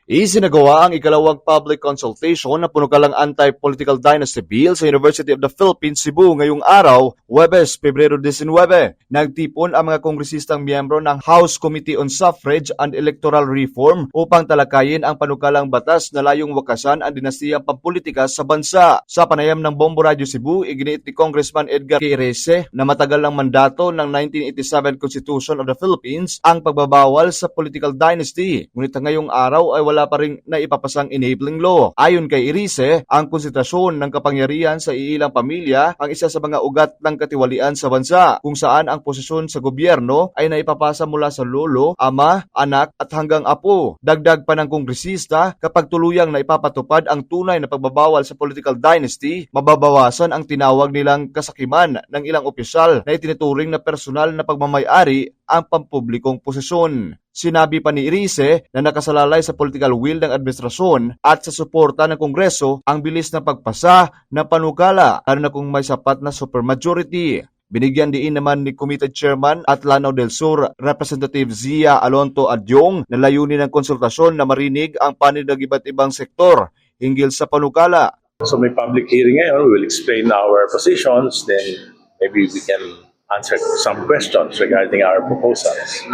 Isinagawa ang ikalawang public consultation na punukalang Anti-Political Dynasty Bill sa University of the Philippines, Cebu ngayong araw, Huwebes, Pebrero 19. Nagtipon ang mga kongresistang miyembro ng House Committee on Suffrage and Electoral Reform upang talakayin ang panukalang batas na layong wakasan ang dinastiyang pampolitika sa bansa. Sa panayam ng Bombo Radio Cebu, iginiit ni Congressman Edgar Quirese na matagal ng mandato ng 1987 Constitution of the Philippines ang pagbabawal sa political dynasty. Ngunit ngayong araw ay wala pa ring naipapasang enabling law. Ayon kay Irise, ang konsentrasyon ng kapangyarihan sa iilang pamilya ang isa sa mga ugat ng katiwalian sa bansa, kung saan ang posisyon sa gobyerno ay naipapasa mula sa lolo, ama, anak at hanggang apo. Dagdag pa ng kongresista, kapag tuluyang naipapatupad ang tunay na pagbabawal sa political dynasty, mababawasan ang tinawag nilang kasakiman ng ilang opisyal na itinuturing na personal na pagmamay-ari ang pampublikong posisyon. Sinabi pa ni Irise na nakasalalay sa political will ng administrasyon at sa suporta ng Kongreso ang bilis na pagpasa ng panukala, lalo na kung may sapat na supermajority. Binigyan diin naman ni Committee Chairman at Lanao del Sur Representative Zia Alonto Adyong na layunin ng konsultasyon na marinig ang panig ng iba't ibang sektor hinggil sa panukala. So may public hearing ngayon, we will explain our positions, then maybe we can answer some questions regarding our proposals.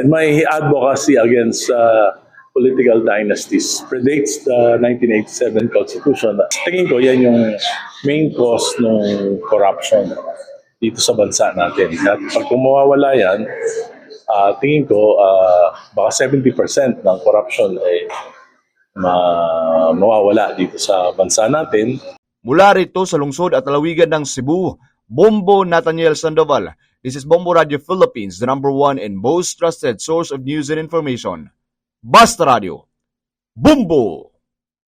My advocacy against political dynasties predates the 1987 Constitution. Tingin ko yan yung main cause ng corruption dito sa bansa natin. At pag mawawala yan, tingin ko baka 70% ng corruption ay mawawala dito sa bansa natin. Mula rito sa lungsod at lalawigan ng Cebu, Bombo Nathaniel Sandoval. This is Bombo Radio Philippines, the #1 and most trusted source of news and information. Basta Radio. Bombo!